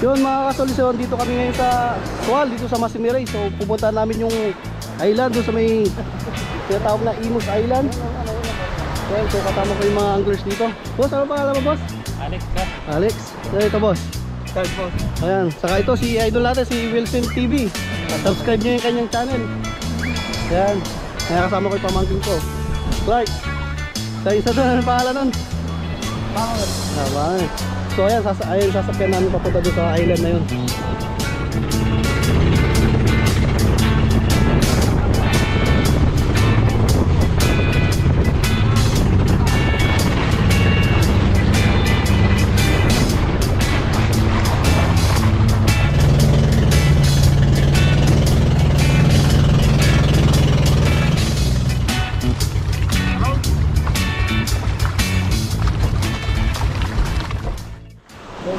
Yun mga kasolusyon, dito kami ngayon sa Sual, dito sa Masimirey. So pupunta namin yung island doon sa may tinatawag na Imus Island. Okay, so kasama ko yung mga anglers dito. Boss, ano pangalan mo, boss? Alex ka? Alex. So ito, boss. Third boss. Ayan, saka ito si idol natin, si Wilson TV. Subscribe nyo yung kanyang channel. Ayan, kaya kasama ko yung pamangkin ko Clark. Sa isa doon, ano pangalan nun? Bakit? Naman. So ayan, sasakyan namin papunta doon sa island na yun.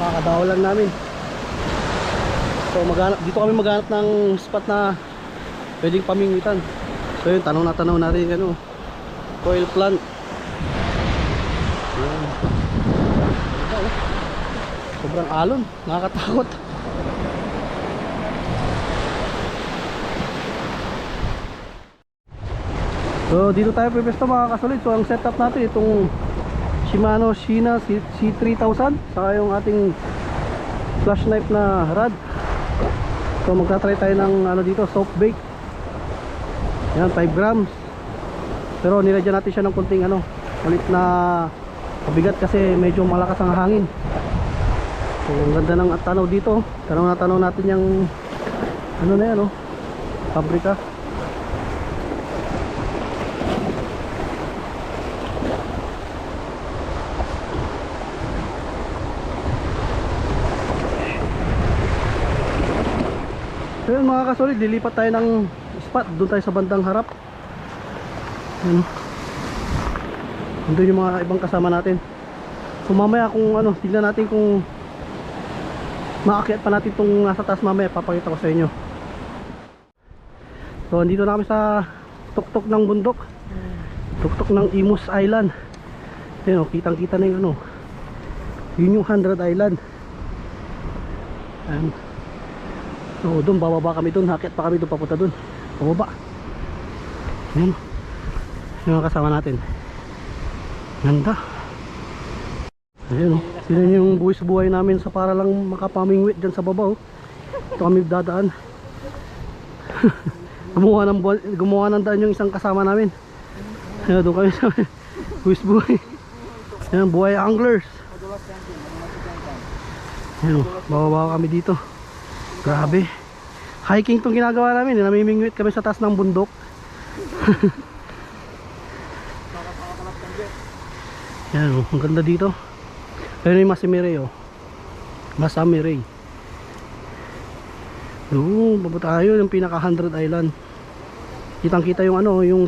Kakadaw lang namin. So dito kami maghanap ng spot na pwedeng pamingitan. So yun, tanaw natin yung ano, coil plant. Ayan. Sobrang alon, nakakatakot. So dito tayo pwesto mga kasulit. So ang setup natin itong Shimano Shina C3000, saka yung ating flash knife na rod. So magta-try tayo ng ano dito, soft bake. Yan, 5 grams. Pero nilagyan natin siya ng konting ano, ulit na mabigat kasi medyo malakas ang hangin. So ang ganda ng tanaw dito. Tanaw natin yung ano na yan, oh, pabrika. So yun mga kasolid, lilipat tayo ng spot. Doon tayo sa bandang harap. Ano, doon yung mga ibang kasama natin. So mamaya kung ano, tignan natin kung maakyat pa natin itong nasa taas mamaya, papakita ko sa inyo. So andito na kami sa tuktok ng bundok, tuktok ng Imus Island. Ayan o, kitang kita na yung ano, yun yung 100 Island. Ayan. So doon, bababa kami doon, hakit pa kami doon, papunta doon, pababa. Ayan, yung mga kasama natin. Ganda. Ayan o, sila yung buhay namin sa para lang makapamingwit dyan sa baba o. Ito kami dadaan. gumawa ng daan yung isang kasama namin. Ayan, doon kami sa buhay. Ayan, buhay anglers. Ayan o, bababa kami dito. Grabe. Hiking tong ginagawa namin. Namimingwit kami sa taas ng bundok. Yan, ang ganda dito. Ayun yung Masimirey, oh. Masimirey. Doon, papunta tayo yung pinaka 100 Island. Kitang kita yung ano, yung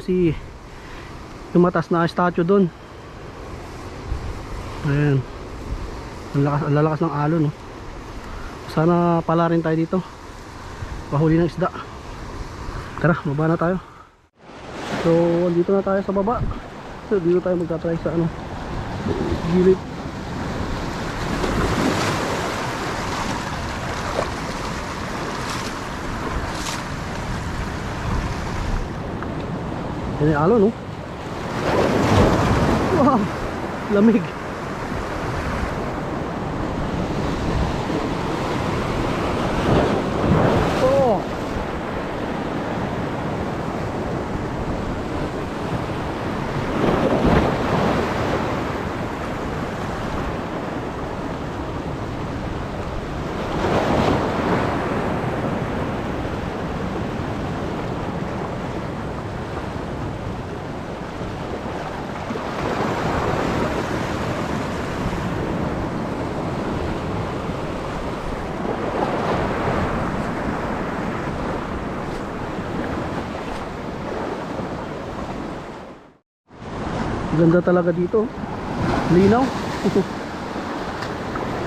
mataas na statue doon. Ayan. Ang lalakas ng alon, oh. Sana pala rin tayo dito, pahuli ng isda. Tara, baba na tayo. So dito na tayo sa baba. So dito tayo magta-try sa ano, gilid. Yan yung alon, no? Wow, lamig. Ganda talaga dito, linaw.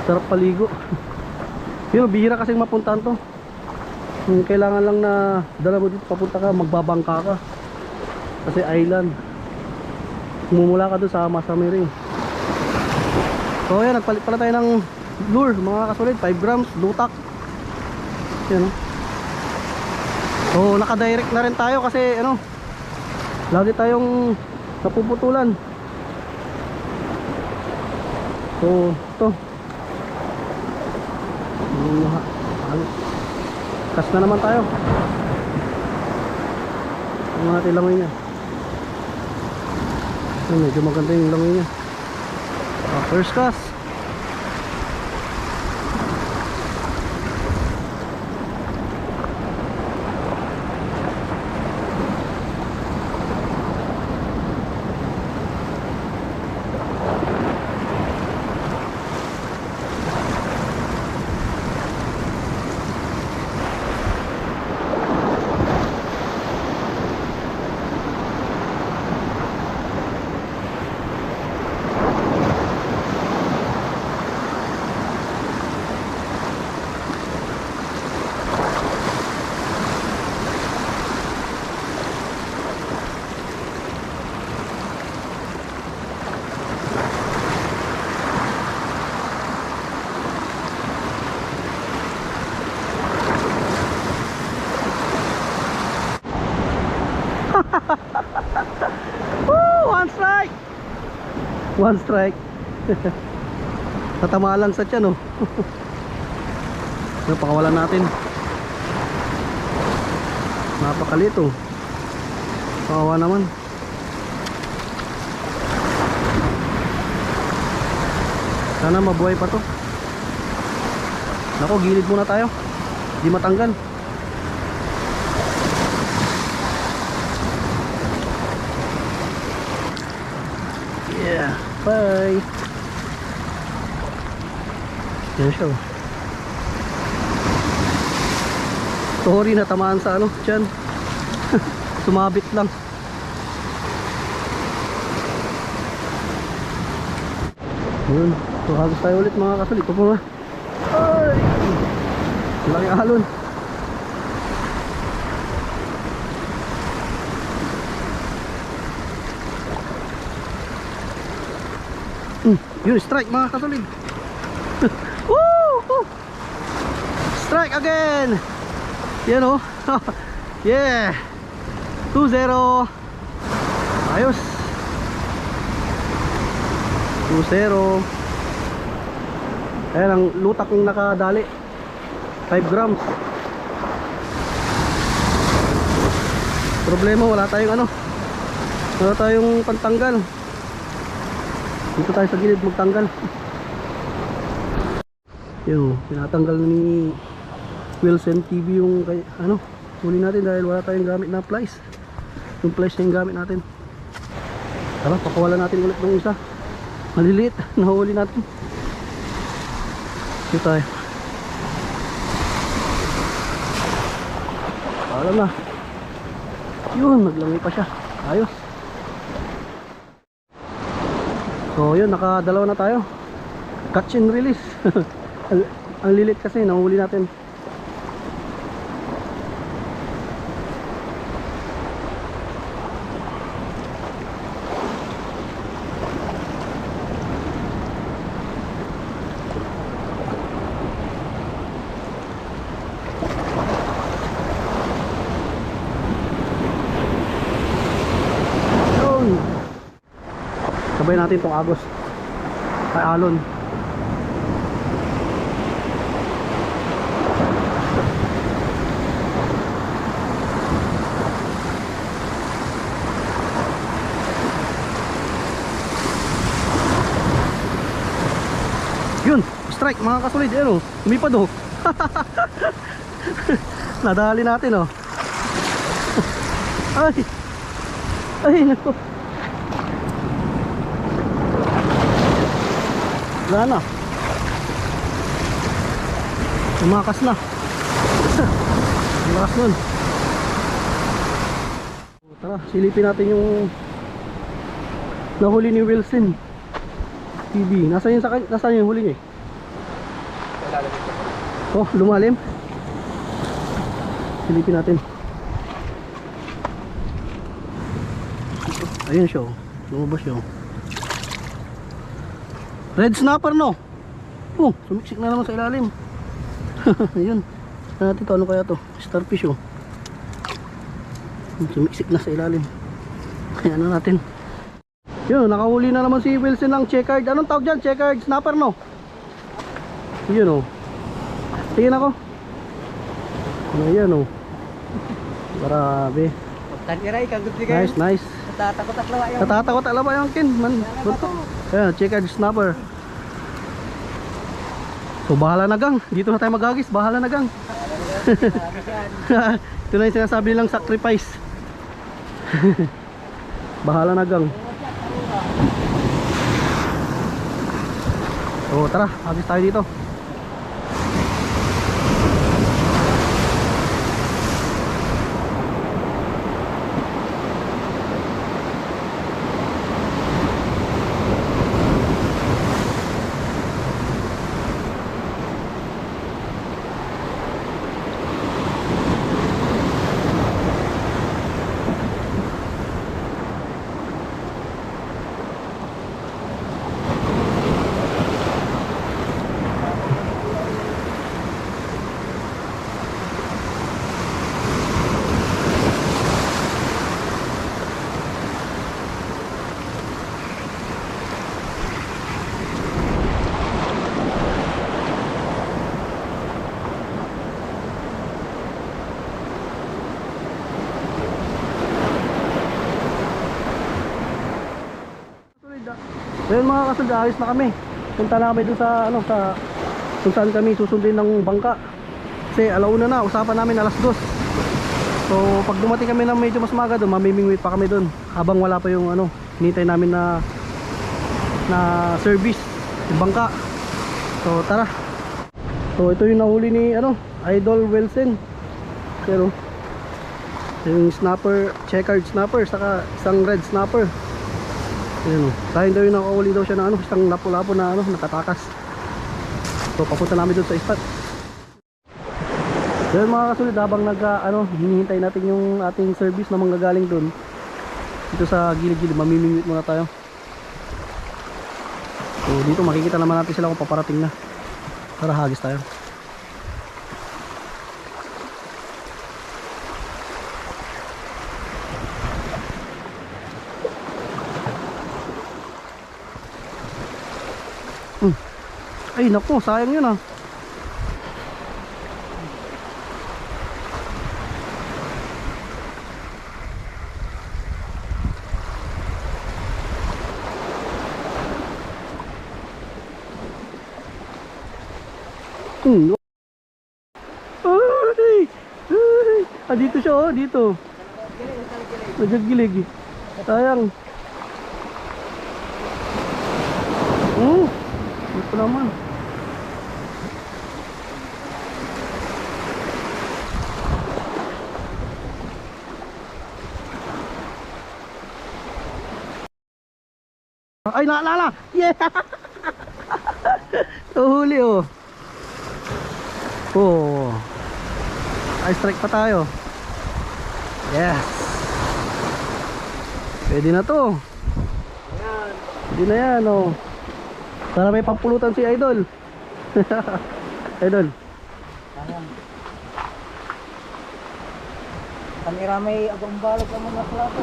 Sarap paligo. Yun, bihira kasing mapuntahan to. Kailangan lang na dala mo dito, papunta ka, magbabangka ka kasi island. Mumula ka doon sa Masimirey. So yan, nagpalit pala tayo ng lure mga kasulit, 5 grams, lutak. Yan oh. So naka-direct na rin tayo kasi ano, lagi tayong napuputulan. So ito, kas na naman tayo. Ang natin langoy niya. Medyo maganda yung langoy niya. First cast. Woo! One strike. Tatama lang sa tiyan oh. Napakawalan natin. Napakalito. Kawawa naman. Sana mabuhay pa to. Nako, gilid muna tayo. Di matanggal. Yeah, bye. Yan siya. Sorry, natamaan sa ano, tiyan. Sumabit lang. Yun, tuhagos tayo ulit mga kasulit. Ito po na. Ay! Laki alon. Yun, strike mga kasulit. Woo! Strike again. Yan oh. Yeah. 2-0. Ayos. 2-0. Ayan ang lutak yung nakadali. 5 grams. Problema, wala tayong ano, wala tayong pantanggal. Dito tayo sa gilid magtanggal. Yun, pinatanggal ni Wilson TV yung ano, huli natin dahil wala tayong gamit na plies. Yung plies na yung gamit natin. Tara, pakawalan natin ulit ng isa maliliit na huli natin. Dito tayo. Alam na. Yun, naglangoy pa siya. Ayos. So yun, nakadalawa na tayo. Catch and release. Ang lilit kasi, nahuli natin. Sabay natin itong agos ay alon. Yun, strike mga kasulid. Ano, lumipad oh. Nadali natin oh. Ay, ay nako. Wala na. Tumakas na. Tumakas nun. Tara, silipin natin yung nahuli ni Wilson TV. Nasaan yung huli niya? Oh, lumalim. Silipin natin. Ayun siya oh. Lumabas siya oh. Red snapper no. Oh, sumiksik na naman sa ilalim. Ayun. Natin to, ano kaya to? Starfish oh. Sumiksik na sa ilalim. Kaya ano natin. Yun, nakahuli na naman si Wilson ng checkered. Anong tawag dyan? Checkered snapper no? Yun oh. Tingin ako. Ayan oh. Grabe. Taniray, kagot di kayo. Nice, nice. Natatakot at lawa yung... Natatakot alam ba yung kin? Man, bunto. Ayan, checkered snapper. So bahala na gang. Dito na tayo magagis. Bahala na gang. Ito na yung sinasabi nilang sacrifice. Bahala na gang. So tara, agis tayo dito. So yun mga kasolid, ayos na kami. Punta na kami dun sa ano, sa kung saan kami susundin ng bangka. Kasi alauna na, usapan namin alas 2. So pag dumating kami ng medyo mas maga doon, mamimingwit pa kami doon habang wala pa yung ano, hinintay namin na service yung bangka. So tara. So ito yung nahuli ni ano, Idol Wilson. Pero yung snapper, checkered snapper, saka isang red snapper. Ayan o, dahil daw yung nakahuli daw siya na ano, isang lapo-lapo na ano, nakatakas. So papunta namin doon sa spot. Dahil mga kasulid, habang hinihintay natin yung ating service na manggagaling doon, dito sa gilid-gilid, mamimingwit muna tayo. So dito makikita naman natin sila kung paparating na. Tara, hagis tayo. Ay naku, sayang yun ah. Ay, ay. Ah, dito siya oh, dito. Nagaggilig. Sayang. Ito naman. Ay, naalala! Yeah! Tuhuli oh. Oh. Ay, strike pa tayo. Yes. Pwede na to. Pwede na yan oh. Para may pampulutan si Idol. Idol. Tanira may agong balog naman na plato.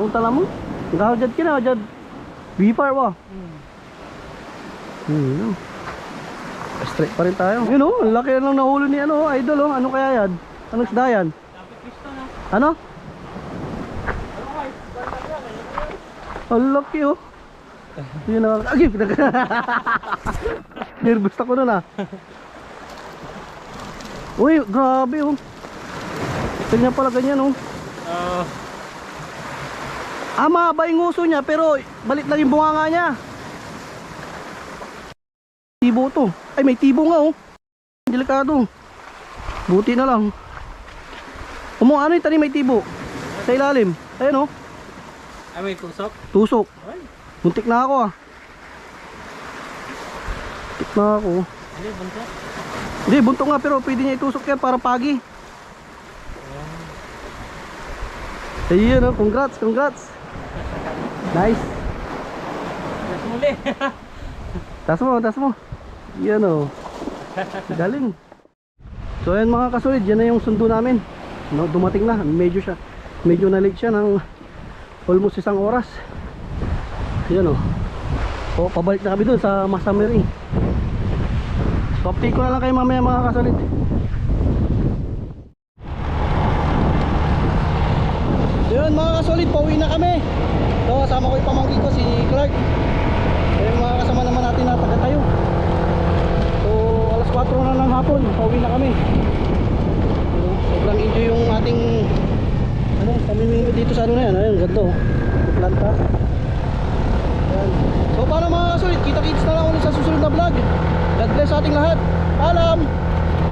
Unta lang mo. Gawad kina, jad. Bifar wa. No. Straight pa rin tayo. Yun oh, ang laki lang nahuli ni ano, Idol oh. Ano kaya yan? Anong isda yan? Ano? Ang laki oh. Yun na. Agib. Nervous ako nun ah. Uy, grabe oh. Ganyan pala ganyan oh. Mahaba yung nguso niya pero balit lang yung bunganga niya. Tibo to. Ay may tibo nga oh. Delikado. Buti na lang. Ano yung tanim may tibo? Sa ilalim. Ayun oh. Ay may tusok? Tusok. Muntik na ako ah. Muntik na ako. Hindi, buntot? Hindi, buntok nga pero pwede niya itusok yan para pagi. Ayun oh, congrats, congrats. Nice. Yes, muli. Taas mo. Yan o. Galing. So ayan mga kasolid, yan na yung sundo namin. No, dumating na, medyo na late siya ng almost 1 oras. Yan o. So pabalik na kami dun sa Masamiri. So update ko na lang kayo mamaya mga kasolid. Yun mga kasolid, pauwi na kami. So kasama ko yung pamangkin ko si Clark. Yung mga kasama naman natin na taga tayo. So alas 4 na ng hapon, pauwi na kami. So, sobrang enjoy yung ating pamimingwit dito sa ano na yan. Ayun, ganda oh, planta. Ayan. So paano mga kasolid, kita-kits na lang ulit sa susunod na vlog. God bless sa ating lahat.